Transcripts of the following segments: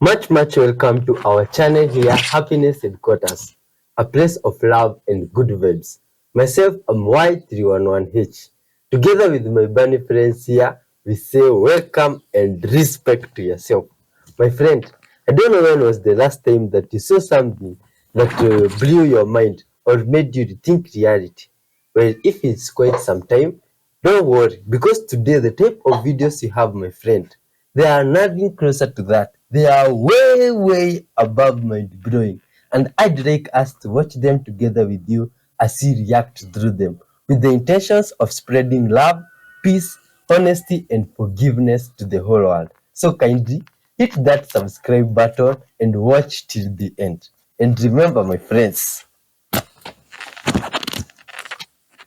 Much welcome to our channel here, Happiness Headquarters, a place of love and good vibes. Myself, I'm Y311H. Together with my bunny friends here, we say welcome and respect to yourself. My friend, I don't know when was the last time that you saw something that blew your mind or made you rethink reality. Well, if it's quite some time, don't worry, because today the type of videos you have, my friend, they are nothing closer to that. They are way above mind-blowing. And I'd like us to watch them together with you as you react through them, with the intentions of spreading love, peace, honesty, and forgiveness to the whole world. So kindly hit that subscribe button and watch till the end. And remember, my friends,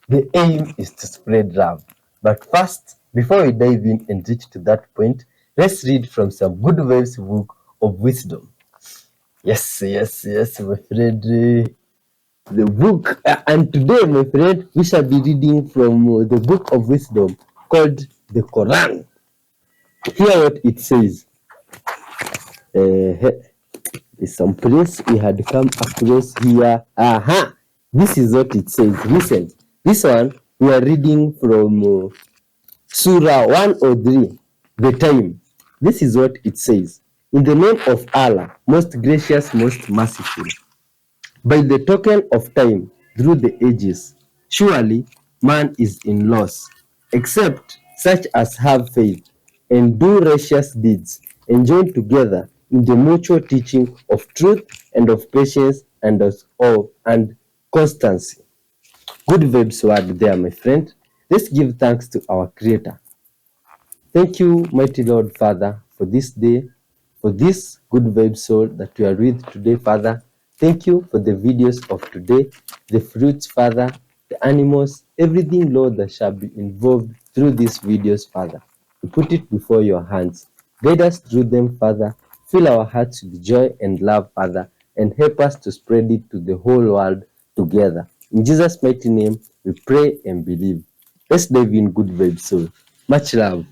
the aim is to spread love. But first, before we dive in and reach to that point, let's read from some good vibes book of wisdom. Yes, my friend. The book. And today, my friend, we shall be reading from the book of wisdom called the Quran. Hear what it says. Is some place we had come across here. This is what it says. Listen. This one, we are reading from Surah 103, the time. This is what it says. In the name of Allah, most gracious, most merciful. By the token of time, through the ages, surely man is in loss, except such as have faith and do righteous deeds, and join together in the mutual teaching of truth and of patience and constancy. Good vibes word there, my friend. Let's give thanks to our Creator. Thank you, mighty Lord Father, for this day, for this good vibe soul that we are with today, Father. Thank you for the videos of today, the fruits, Father, the animals, everything, Lord, that shall be involved through these videos, Father. We put it before your hands. Guide us through them, Father. Fill our hearts with joy and love, Father, and help us to spread it to the whole world together. In Jesus' mighty name, we pray and believe. Let's dive in, good vibes soul. Much love.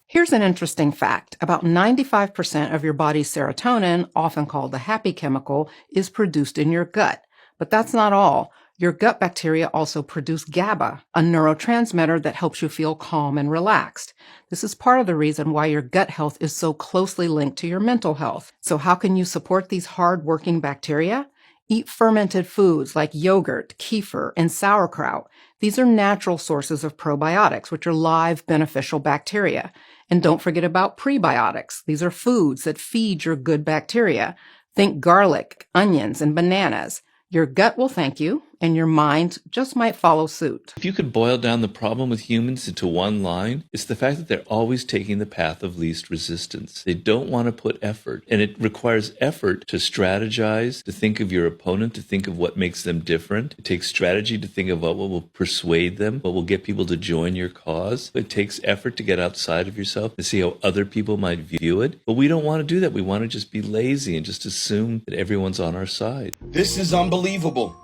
Here's an interesting fact. About 95% of your body's serotonin, often called the happy chemical, is produced in your gut. But that's not all. Your gut bacteria also produce GABA, a neurotransmitter that helps you feel calm and relaxed. This is part of the reason why your gut health is so closely linked to your mental health. So how can you support these hard-working bacteria? Eat fermented foods like yogurt, kefir, and sauerkraut. These are natural sources of probiotics, which are live beneficial bacteria. And don't forget about prebiotics. These are foods that feed your good bacteria. Think garlic, onions, and bananas. Your gut will thank you, and your mind just might follow suit. If you could boil down the problem with humans into one line, it's the fact that they're always taking the path of least resistance. They don't want to put effort, and it requires effort to strategize, to think of your opponent, to think of what makes them different. It takes strategy to think of what will persuade them, what will get people to join your cause. It takes effort to get outside of yourself, to see how other people might view it. But we don't want to do that. We want to just be lazy and just assume that everyone's on our side. This is unbelievable.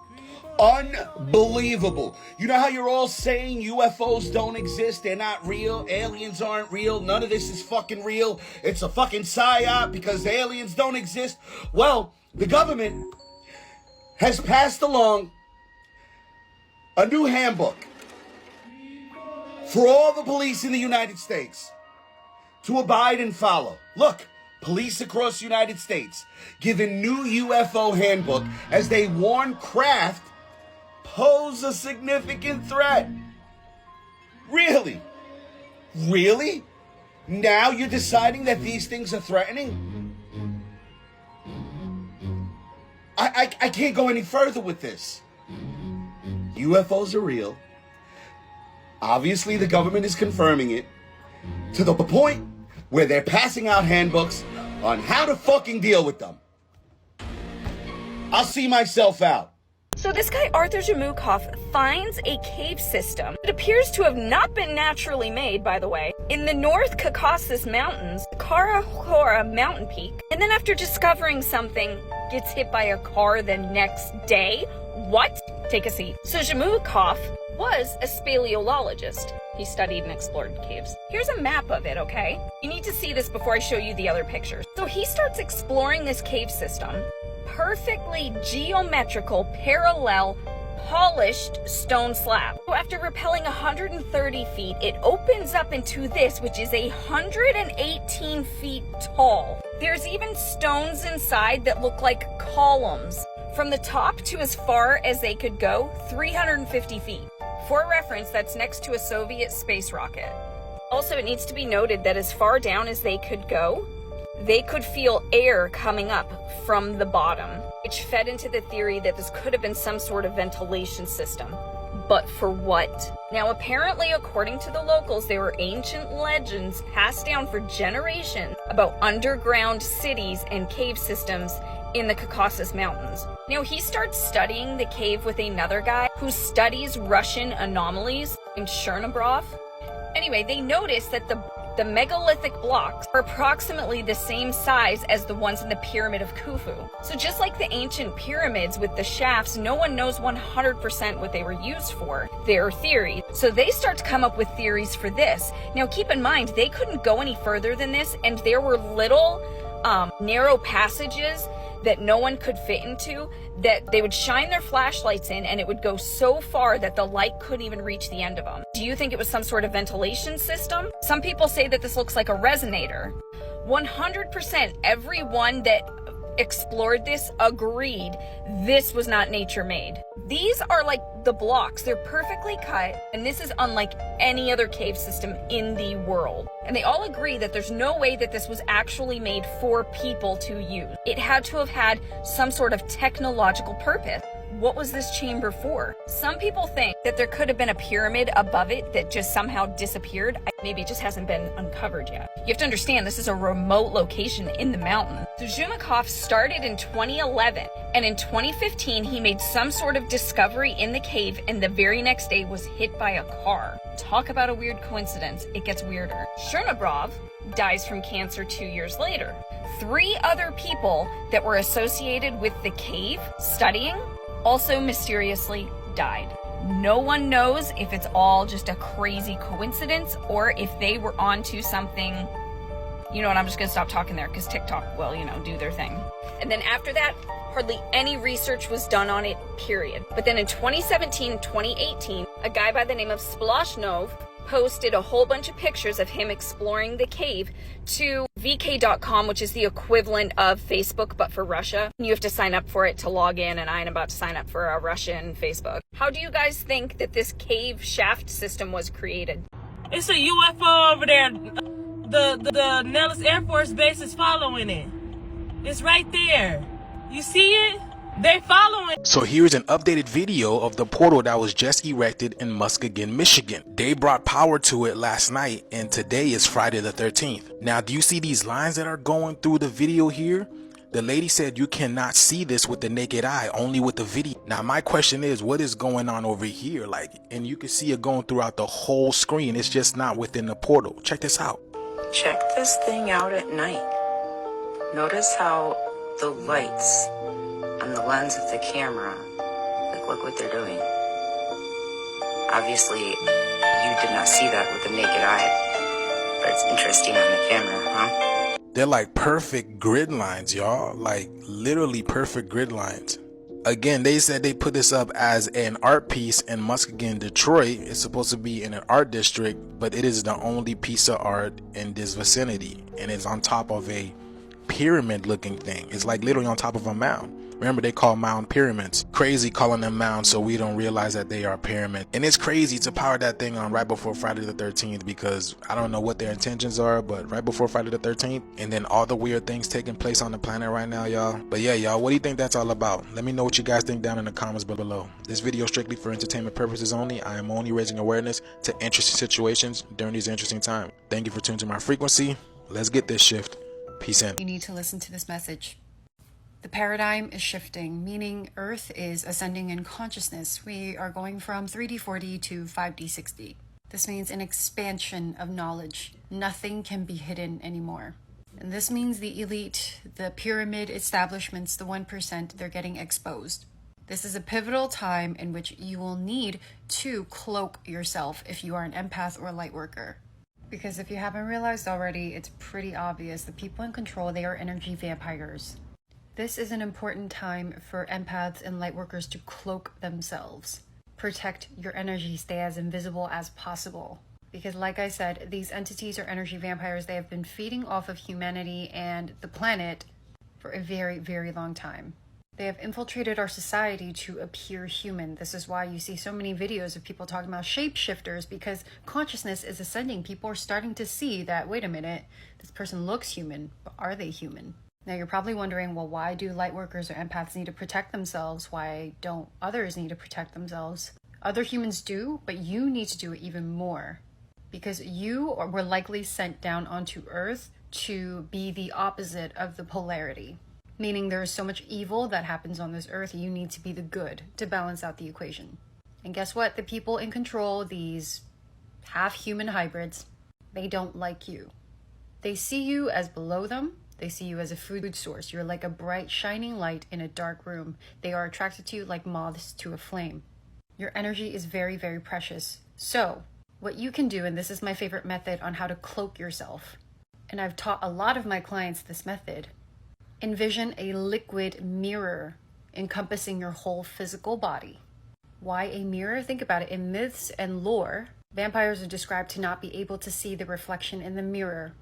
Unbelievable. You know how you're all saying UFOs don't exist, they're not real, aliens aren't real, none of this is fucking real, it's a fucking psyop because aliens don't exist? Well, the government has passed along a new handbook for all the police in the United States to abide and follow. Look, police across the United States give a new UFO handbook as they warn craft pose a significant threat. Really? Really? Now you're deciding that these things are threatening? I can't go any further with this. UFOs are real. Obviously, the government is confirming it to the point where they're passing out handbooks on how to fucking deal with them. I'll see myself out. So this guy, Arthur Jamukov, finds a cave system. It appears to have not been naturally made, by the way, in the North Caucasus Mountains, Khara-Hora mountain peak. And then after discovering something, gets hit by a car the next day. What? Take a seat. So Jamukov was a speleologist. He studied and explored caves. Here's a map of it, okay? You need to see this before I show you the other pictures. So he starts exploring this cave system. Perfectly geometrical, parallel, polished stone slab. So after rappelling 130 feet, it opens up into this, which is 118 feet tall. There's even stones inside that look like columns. From the top to as far as they could go, 350 feet. For reference, that's next to a Soviet space rocket. Also, it needs to be noted that as far down as they could go, they could feel air coming up from the bottom, which fed into the theory that this could have been some sort of ventilation system. But for what? Now, apparently, according to the locals, there were ancient legends passed down for generations about underground cities and cave systems in the Caucasus Mountains. Now, he starts studying the cave with another guy who studies Russian anomalies named Chernobrov. Anyway, they notice that the megalithic blocks are approximately the same size as the ones in the Pyramid of Khufu. So just like the ancient pyramids with the shafts, no one knows 100% what they were used for. Their theory. So they start to come up with theories for this. Now keep in mind, they couldn't go any further than this, and there were little narrow passages that no one could fit into, that they would shine their flashlights in and it would go so far that the light couldn't even reach the end of them. Do you think it was some sort of ventilation system? Some people say that this looks like a resonator. 100% everyone that explored this agreed this was not nature made. These are like the blocks. They're perfectly cut, and this is unlike any other cave system in the world. And they all agree that there's no way that this was actually made for people to use. It had to have had some sort of technological purpose. What was this chamber for? Some people think that there could have been a pyramid above it that just somehow disappeared. Maybe it just hasn't been uncovered yet. You have to understand, this is a remote location in the mountain. So Zhumikov started in 2011, and in 2015 he made some sort of discovery in the cave, and the very next day was hit by a car. Talk about a weird coincidence. It gets weirder. Chernobrov dies from cancer 2 years later. 3 other people that were associated with the cave studying also mysteriously died. No one knows if it's all just a crazy coincidence or if they were onto something. You know what, I'm just gonna stop talking there because TikTok will, do their thing. And then after that, hardly any research was done on it, period. But then in 2017, 2018, a guy by the name of Splashnov posted a whole bunch of pictures of him exploring the cave to vk.com, which is the equivalent of Facebook, but for Russia. You have to sign up for it to log in, and I am about to sign up for a Russian Facebook. How do you guys think that this cave shaft system was created? It's a UFO over there. The Nellis Air Force Base is following it. It's right there. You see it? They following. So here's an updated video of the portal that was just erected in Muskegon, Michigan. They brought power to it last night, and today is Friday the 13th. Now, do you see these lines that are going through the video here? The lady said you cannot see this with the naked eye, only with the video. Now, my question is, what is going on over here? And you can see it going throughout the whole screen. It's just not within the portal. Check this out. Check this thing out at night. Notice how the lights on the lens of the camera, look what they're doing. Obviously, you did not see that with the naked eye, but it's interesting on the camera, huh? They're like perfect grid lines, y'all. Like literally perfect grid lines. Again, they said they put this up as an art piece in Muskegon, Detroit. It's supposed to be in an art district, but it is the only piece of art in this vicinity, and it's on top of a pyramid looking thing. It's like literally on top of a mound. Remember, they call mound pyramids. Crazy calling them mounds so we don't realize that they are pyramids. And it's crazy to power that thing on right before Friday the 13th, because I don't know what their intentions are, but right before Friday the 13th, and then all the weird things taking place on the planet right now, y'all. But yeah, y'all, what do you think that's all about? Let me know what you guys think down in the comments below. This video is strictly for entertainment purposes only. I am only raising awareness to interesting situations during these interesting times. Thank you for tuning to my frequency. Let's get this shift. Peace in. You need to listen to this message. The paradigm is shifting, meaning Earth is ascending in consciousness. We are going from 3D 4D to 5D 6D. This means an expansion of knowledge. Nothing can be hidden anymore. And this means the elite, the pyramid establishments, the 1%, they're getting exposed. This is a pivotal time in which you will need to cloak yourself if you are an empath or light worker. Because if you haven't realized already, it's pretty obvious the people in control, they are energy vampires. This is an important time for empaths and light workers to cloak themselves. Protect your energy, stay as invisible as possible. Because like I said, these entities are energy vampires. They have been feeding off of humanity and the planet for a very, very long time. They have infiltrated our society to appear human. This is why you see so many videos of people talking about shapeshifters, because consciousness is ascending. People are starting to see that, wait a minute, this person looks human, but are they human? Now you're probably wondering, well, why do light workers or empaths need to protect themselves? Why don't others need to protect themselves? Other humans do, but you need to do it even more. Because you were likely sent down onto Earth to be the opposite of the polarity. Meaning there is so much evil that happens on this earth, you need to be the good to balance out the equation. And guess what? The people in control, these half-human hybrids, they don't like you. They see you as below them. They see you as a food source. You're like a bright, shining light in a dark room. They are attracted to you like moths to a flame. Your energy is very, very precious. So, what you can do, and this is my favorite method on how to cloak yourself, and I've taught a lot of my clients this method. Envision a liquid mirror encompassing your whole physical body. Why a mirror? Think about it. In myths and lore, vampires are described to not be able to see the reflection in the mirror.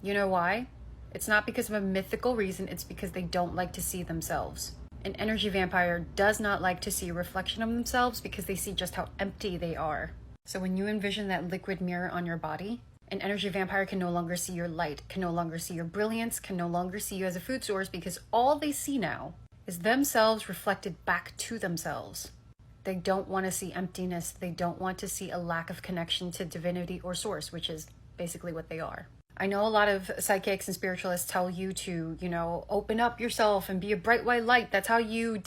You know why? It's not because of a mythical reason, it's because they don't like to see themselves. An energy vampire does not like to see a reflection of themselves because they see just how empty they are. So when you envision that liquid mirror on your body, an energy vampire can no longer see your light, can no longer see your brilliance, can no longer see you as a food source, because all they see now is themselves reflected back to themselves. They don't want to see emptiness. They don't want to see a lack of connection to divinity or source, which is basically what they are. I know a lot of psychics and spiritualists tell you to, open up yourself and be a bright white light. That's how you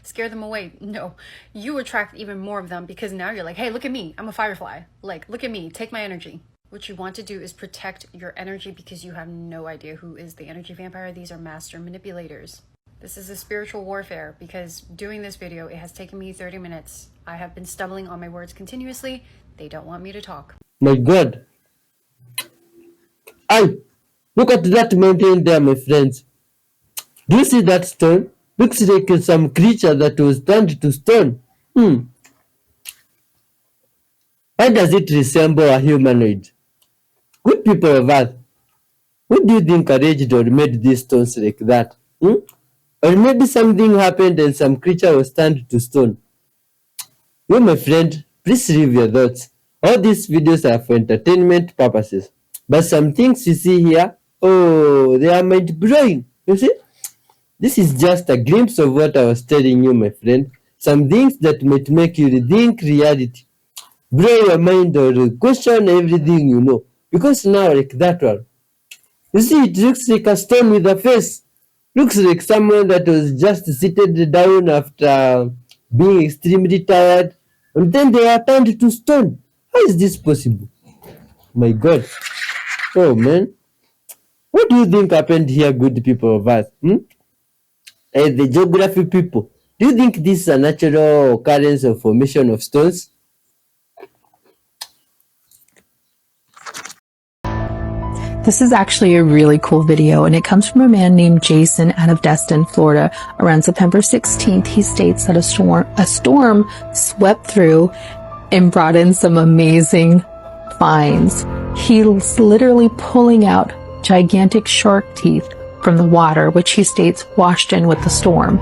scare them away. No, you attract even more of them, because now you're like, hey, look at me. I'm a firefly. Like, look at me. Take my energy. What you want to do is protect your energy, because you have no idea who is the energy vampire. These are master manipulators. This is a spiritual warfare, because doing this video, it has taken me 30 minutes. I have been stumbling on my words continuously. They don't want me to talk. My God. Look at that mountain there, my friends. Do you see that stone? Looks like some creature that was turned to stone. Why does it resemble a humanoid? Good people of Earth, who do you think arranged or made these stones like that? Or maybe something happened and some creature was turned to stone. You, my friend, please leave your thoughts. All these videos are for entertainment purposes. But some things you see here, they are mind-blowing. You see? This is just a glimpse of what I was telling you, my friend. Some things that might make you rethink reality. Blow your mind or question everything you know. Because now, like that one. You see, it looks like a stone with a face. Looks like someone that was just seated down after being extremely tired. And then they are turned to stone. How is this possible? My God. Oh, man. What do you think happened here, good people of Earth? The geography people. Do you think this is a natural occurrence of formation of stones? This is actually a really cool video, and it comes from a man named Jason out of Destin, Florida. Around September 16th, he states that a storm swept through and brought in some amazing finds. He's literally pulling out gigantic shark teeth from the water, which he states washed in with the storm.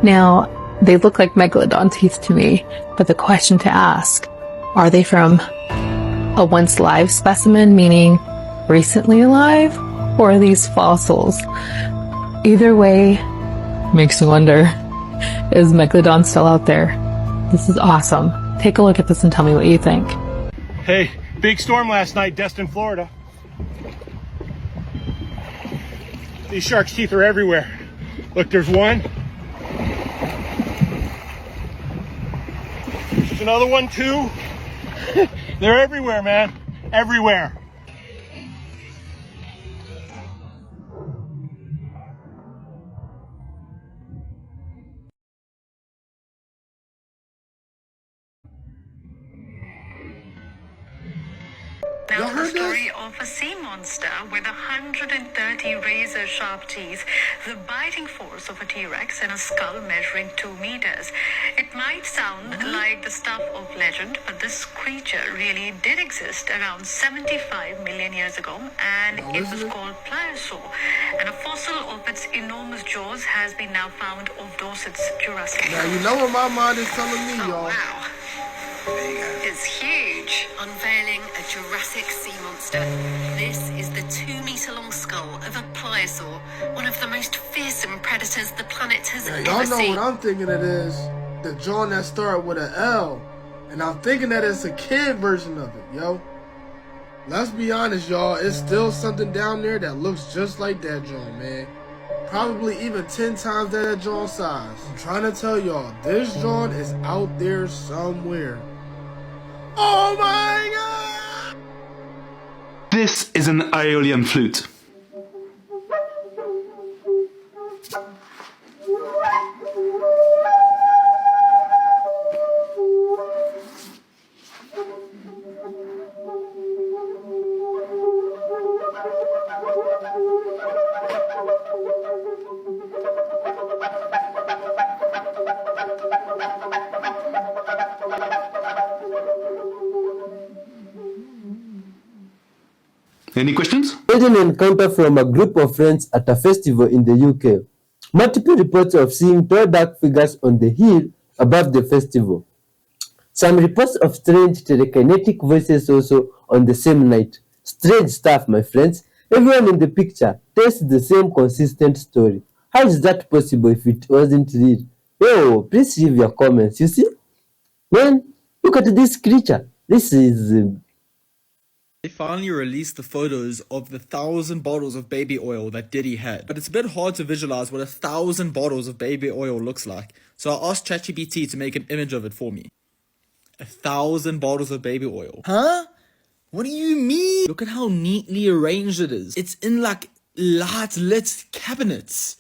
Now, they look like megalodon teeth to me, but the question to ask, are they from a once live specimen, meaning recently alive, or are these fossils? Either way, makes me wonder, is megalodon still out there? This is awesome. Take a look at this and tell me what you think. Hey, big storm last night, Destin, Florida. These sharks' teeth are everywhere. Look, there's one. There's another one too. They're everywhere, man. Everywhere. Now the story of a sea monster with 130 razor-sharp teeth, the biting force of a T-Rex, and a skull measuring 2 meters. It might sound like the stuff of legend, but this creature really did exist around 75 million years ago, and it was called Pliosaur. And a fossil of its enormous jaws has been now found off Dorset's Jurassic. Now you know what my mind is telling me, y'all. Wow. It's huge. Unveiling a Jurassic sea monster. This is the 2-meter-long skull of a pliosaur, one of the most fearsome predators the planet has ever Y'all know seen. what I'm thinking it is. The joint that started with an L. And I'm thinking that it's a kid version of it, yo. Let's be honest, y'all. It's still something down there that looks just like that joint, man. Probably even 10 times that joint size. I'm trying to tell y'all, this joint is out there somewhere. Oh my god! This is an Aeolian flute. Any questions? An encounter from a group of friends at a festival in the UK. Multiple reports of seeing tall dark figures on the hill above the festival. Some reports of strange telekinetic voices also on the same night. Strange stuff, my friends. Everyone in the picture tells the same consistent story. How is that possible if it wasn't real? Yo, please leave your comments. You see? Man, look at this creature. This is... They finally released the photos of the 1,000 bottles of baby oil that Diddy had. But it's a bit hard to visualize what 1,000 bottles of baby oil looks like. So I asked ChatGPT to make an image of it for me. 1,000 bottles of baby oil. Huh? What do you mean? Look at how neatly arranged it is. It's in like light lit cabinets.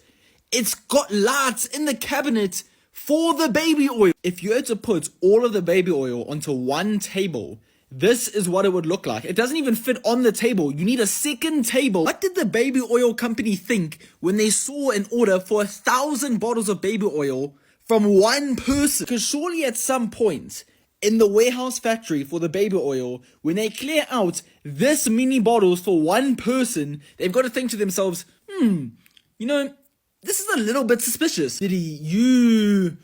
It's got lights in the cabinet for the baby oil. If you had to put all of the baby oil onto one table, this is what it would look like. It doesn't even fit on the table. You need a second table. What did the baby oil company think when they saw an order for 1,000 bottles of baby oil from one person? Because surely at some point in the warehouse factory for the baby oil, when they clear out this many bottles for one person, they've got to think to themselves, you know, this is a little bit suspicious. Diddy, you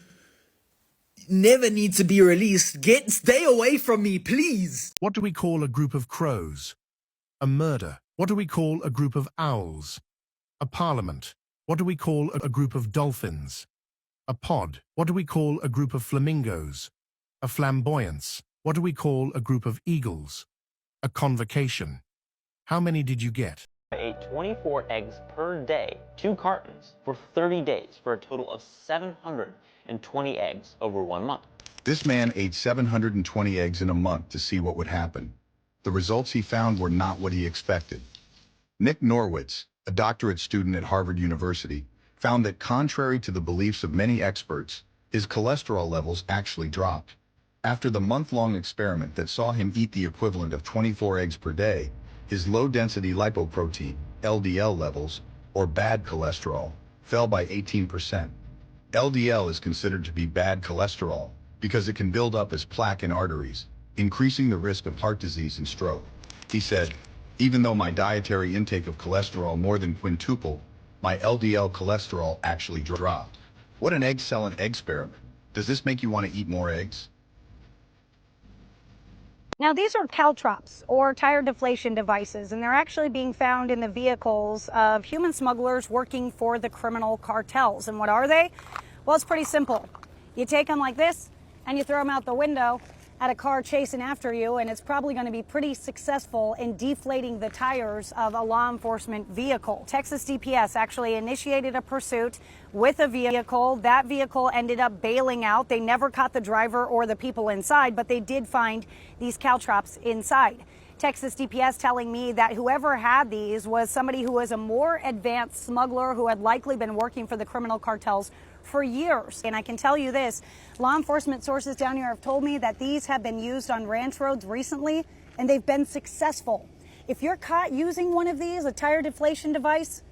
never need to be released. Stay away from me, please. What do we call a group of crows? A murder. What do we call a group of owls? A parliament. What do we call a group of dolphins? A pod. What do we call a group of flamingos? A flamboyance. What do we call a group of eagles? A convocation. How many did you get? I ate 24 eggs per day, 2 cartons, for 30 days, for a total of 720 eggs over 1 month. This man ate 720 eggs in a month to see what would happen. The results he found were not what he expected. Nick Norwitz, a doctorate student at Harvard University, found that contrary to the beliefs of many experts, his cholesterol levels actually dropped. After the month-long experiment that saw him eat the equivalent of 24 eggs per day, his low-density lipoprotein, LDL levels, or bad cholesterol, fell by 18%. LDL is considered to be bad cholesterol because it can build up as plaque in arteries, increasing the risk of heart disease and stroke. He said, even though my dietary intake of cholesterol more than quintupled, my LDL cholesterol actually dropped. What an egg selling experiment. Does this make you want to eat more eggs? Now, these are caltrops, or tire deflation devices, and they're actually being found in the vehicles of human smugglers working for the criminal cartels. And what are they? Well, it's pretty simple. You take them like this, and you throw them out the window at a car chasing after you, and it's probably going to be pretty successful in deflating the tires of a law enforcement vehicle. Texas DPS actually initiated a pursuit with a vehicle. That vehicle ended up bailing out. They never caught the driver or the people inside, but they did find these caltrops inside. Texas DPS telling me that whoever had these was somebody who was a more advanced smuggler who had likely been working for the criminal cartels for years. And I can tell you this, law enforcement sources down here have told me that these have been used on ranch roads recently and they've been successful. If you're caught using one of these, a tire deflation device,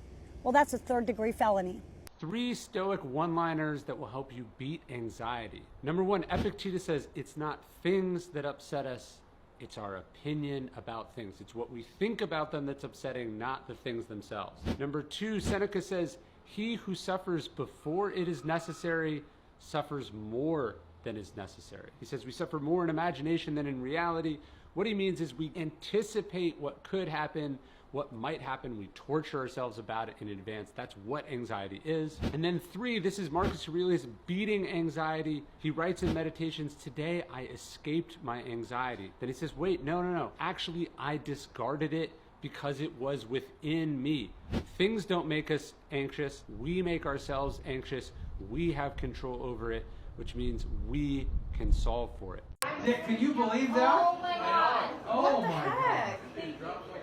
well, that's a third-degree felony. 3 Stoic one-liners that will help you beat anxiety. Number 1, Epictetus says, it's not things that upset us, it's our opinion about things. It's what we think about them that's upsetting, not the things themselves. Number 2, Seneca says, he who suffers before it is necessary suffers more than is necessary. He says we suffer more in imagination than in reality. What he means is we anticipate what could happen, what might happen. We torture ourselves about it in advance. That's what anxiety is. And then 3, this is Marcus Aurelius beating anxiety. He writes in Meditations, today I escaped my anxiety. Then he says, wait, no. Actually, I discarded it because it was within me. Things don't make us anxious. We make ourselves anxious. We have control over it, which means we can solve for it. Nick, can you believe that? Oh my god. Oh my god.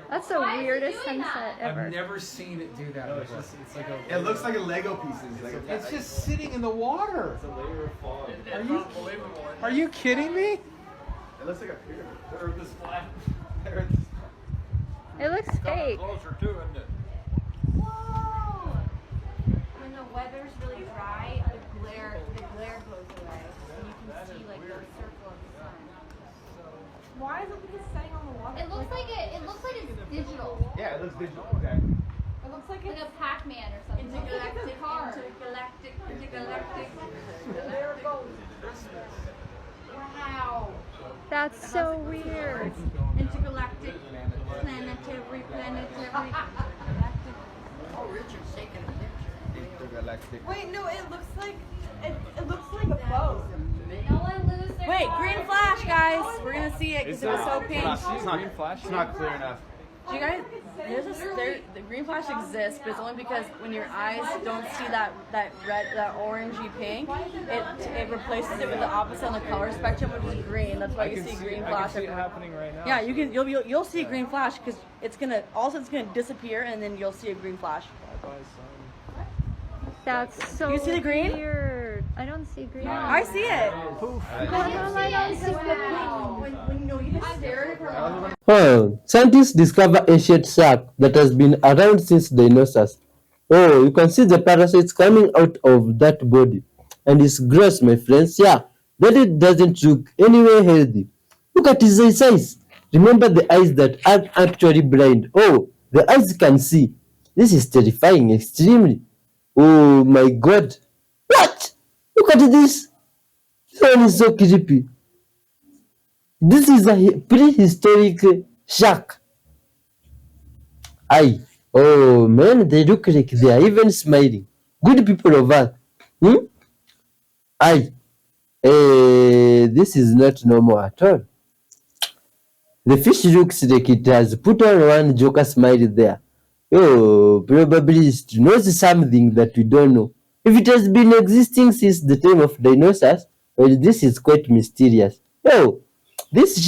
That's the weirdest sunset ever. I've never seen it do that before. It's like it looks like a Lego pieces. It's just sitting in the water. It's a layer of fog. Are you kidding me? It looks like a pyramid. The earth is flat. It looks fake. Closer to it, isn't it? Whoa! When the weather's really dry, the glare goes away, and you can see like the circle of the sun. Why is it like it's setting on the water? It looks like it's digital. Yeah, it looks digital. Okay. It looks like a Pac-Man or something. Intergalactic car. Intergalactic. There it goes. Wow. That's so weird. Intergalactic, planetary. Oh, Richard's taking a picture. Intergalactic. Wait, no, it looks like a boat. No one lose their Wait, green flash, guys. We're gonna see it because it was so pink. It's not clear enough. Do you guys? The green flash exists, but it's only because when your eyes don't see that red, that orangey pink, it replaces it with the opposite on the color spectrum, which is green. That's why you see green flash. I can see it happening right now. Yeah, you'll see a green flash because it's gonna disappear and then you'll see a green flash. That's so you see the green? Weird. I don't see green. I see it. Poof. Scientists discover ancient shark that has been around since dinosaurs. Oh, you can see the parasites coming out of that body. And it's gross, my friends. Yeah, but it doesn't look anywhere healthy. Look at his eyes. Remember the eyes that aren't actually blind. Oh, the eyes can see. This is terrifying, extremely. Oh my god. What? Look at this. This one is so creepy. This is a prehistoric shark. Aye. Oh man, they look like they are even smiling. Good people of Earth. Aye. This is not normal at all. The fish looks like it has put on one joker smile there. Oh, probably it knows something that we don't know. If it has been existing since the time of dinosaurs, well, this is quite mysterious. Oh, this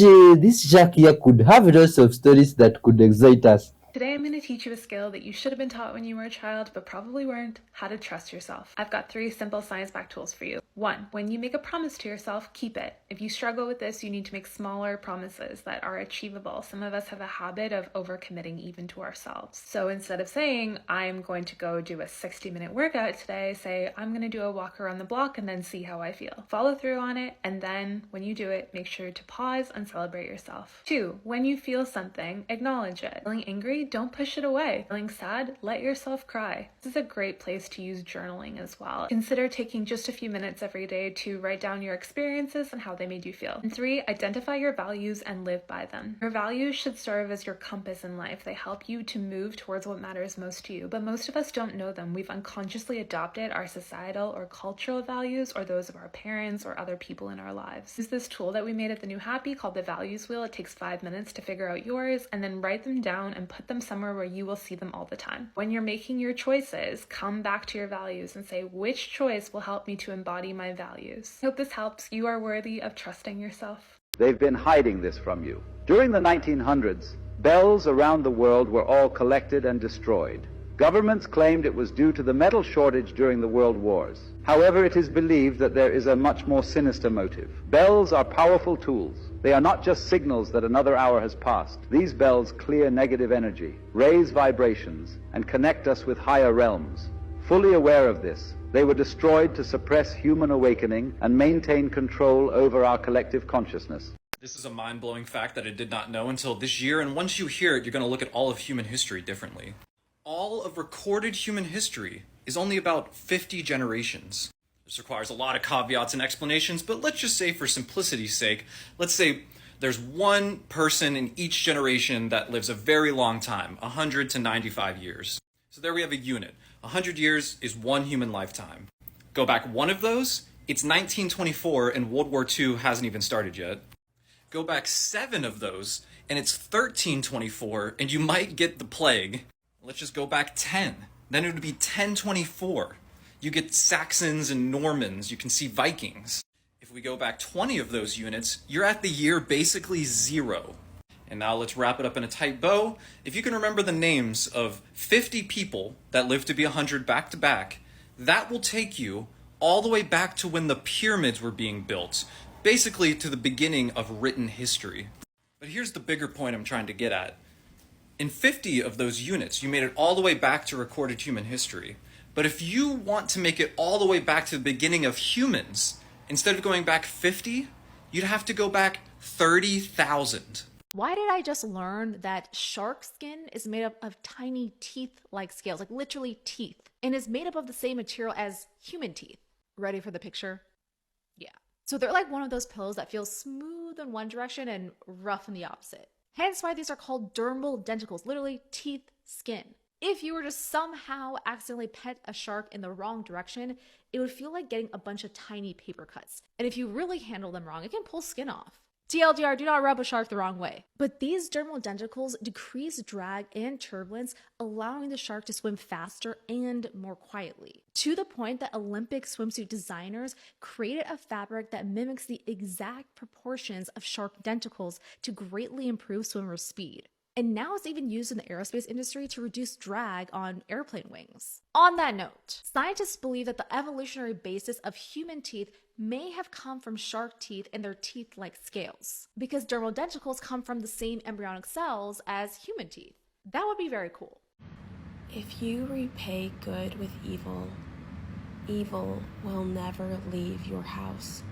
shark here could have lots of stories that could excite us. Today I'm going to teach you a skill that you should have been taught when you were a child but probably weren't, how to trust yourself. I've got 3 simple science-backed tools for you. 1. When you make a promise to yourself, keep it. If you struggle with this, you need to make smaller promises that are achievable. Some of us have a habit of overcommitting even to ourselves. So instead of saying, I'm going to go do a 60-minute workout today, say, I'm going to do a walk around the block and then see how I feel. Follow through on it, and then when you do it, make sure to pause and celebrate yourself. 2. When you feel something, acknowledge it. Feeling angry? Don't push it away. Feeling sad? Let yourself cry. This is a great place to use journaling as well. Consider taking just a few minutes every day to write down your experiences and how they made you feel. And 3, identify your values and live by them. Your values should serve as your compass in life. They help you to move towards what matters most to you, but most of us don't know them. We've unconsciously adopted our societal or cultural values or those of our parents or other people in our lives. Use this tool that we made at the New Happy called the Values Wheel. It takes 5 minutes to figure out yours and then write them down and put them somewhere where you will see them all the time. When you're making your choices, come back to your values and say, which choice will help me to embody my values? I hope this helps. You are worthy of trusting yourself. They've been hiding this from you. During the 1900s, bells around the world were all collected and destroyed. Governments claimed it was due to the metal shortage during the world wars. However, it is believed that there is a much more sinister motive. Bells are powerful tools. They are not just signals that another hour has passed. These bells clear negative energy, raise vibrations, and connect us with higher realms. Fully aware of this, they were destroyed to suppress human awakening and maintain control over our collective consciousness. This is a mind-blowing fact that I did not know until this year, and once you hear it, you're going to look at all of human history differently. All of recorded human history is only about 50 generations. This requires a lot of caveats and explanations, but let's just say for simplicity's sake, let's say there's one person in each generation that lives a very long time, 100 to 95 years. So there we have a unit. 100 years is one human lifetime. Go back one of those, it's 1924 and World War II hasn't even started yet. Go back 7 of those, and it's 1324, and you might get the plague. Let's just go back 10. Then it would be 1024. You get Saxons and Normans. You can see Vikings. If we go back 20 of those units, you're at the year basically 0. And now let's wrap it up in a tight bow. If you can remember the names of 50 people that lived to be 100 back to back, that will take you all the way back to when the pyramids were being built, basically to the beginning of written history. But here's the bigger point I'm trying to get at. In 50 of those units, you made it all the way back to recorded human history. But if you want to make it all the way back to the beginning of humans, instead of going back 50, you'd have to go back 30,000. Why did I just learn that shark skin is made up of tiny teeth-like scales, like literally teeth, and is made up of the same material as human teeth? Ready for the picture? Yeah. So they're like one of those pillows that feels smooth in one direction and rough in the opposite. Hence why these are called dermal denticles, literally teeth skin. If you were to somehow accidentally pet a shark in the wrong direction, it would feel like getting a bunch of tiny paper cuts. And if you really handle them wrong, it can pull skin off. TLDR, do not rub a shark the wrong way. But these dermal denticles decrease drag and turbulence, allowing the shark to swim faster and more quietly. To the point that Olympic swimsuit designers created a fabric that mimics the exact proportions of shark denticles to greatly improve swimmer speed. And now it's even used in the aerospace industry to reduce drag on airplane wings. On that note, scientists believe that the evolutionary basis of human teeth may have come from shark teeth and their teeth-like scales, because dermal denticles come from the same embryonic cells as human teeth. That would be very cool. If you repay good with evil, evil will never leave your house.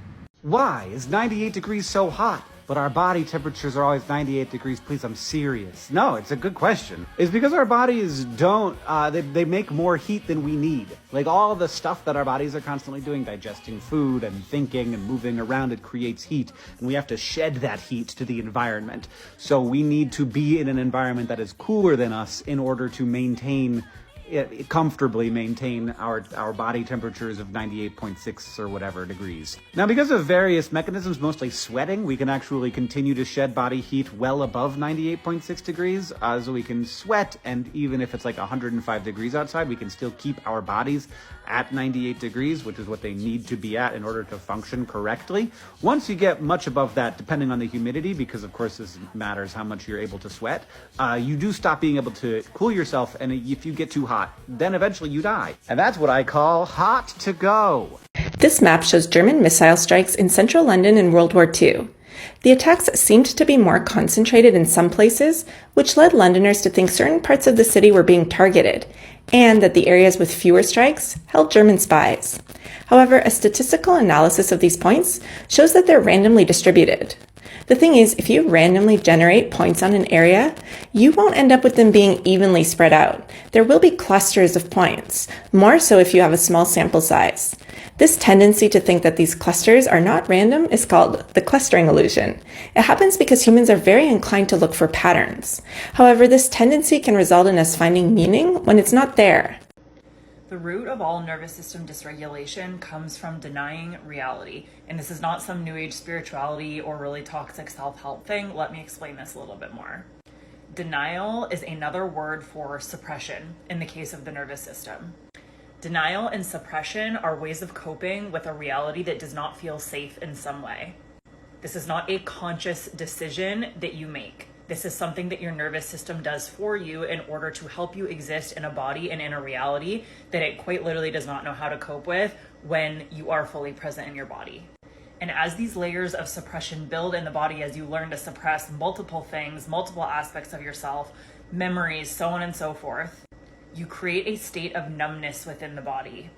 Why is 98 degrees so hot? But our body temperatures are always 98 degrees. Please, I'm serious. No, it's a good question. It's because our bodies don't, they make more heat than we need. Like all the stuff that our bodies are constantly doing, digesting food and thinking and moving around, it creates heat. And we have to shed that heat to the environment. So we need to be in an environment that is cooler than us in order to comfortably maintain our body temperatures of 98.6 or whatever degrees. Now, because of various mechanisms, mostly sweating, we can actually continue to shed body heat well above 98.6 degrees. So we can sweat, and even if it's like 105 degrees outside, we can still keep our bodies at 98 degrees, which is what they need to be at in order to function correctly. Once you get much above that, depending on the humidity, because of course this matters how much you're able to sweat, you do stop being able to cool yourself, and if you get too hot, then eventually you die. And that's what I call hot to go. This map shows German missile strikes in central London in World War II. The attacks seemed to be more concentrated in some places, which led Londoners to think certain parts of the city were being targeted, and that the areas with fewer strikes held German spies. However, a statistical analysis of these points shows that they're randomly distributed. The thing is, if you randomly generate points on an area, you won't end up with them being evenly spread out. There will be clusters of points, more so if you have a small sample size. This tendency to think that these clusters are not random is called the clustering illusion. It happens because humans are very inclined to look for patterns. However, this tendency can result in us finding meaning when it's not there. The root of all nervous system dysregulation comes from denying reality. And this is not some new age spirituality or really toxic self-help thing. Let me explain this a little bit more. Denial is another word for suppression in the case of the nervous system. Denial and suppression are ways of coping with a reality that does not feel safe in some way. This is not a conscious decision that you make. This is something that your nervous system does for you in order to help you exist in a body and in a reality that it quite literally does not know how to cope with when you are fully present in your body. And as these layers of suppression build in the body, as you learn to suppress multiple things, multiple aspects of yourself, memories, so on and so forth, you create a state of numbness within the body.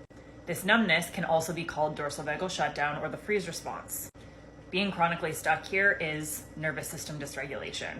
This numbness can also be called dorsal vagal shutdown or the freeze response. Being chronically stuck here is nervous system dysregulation.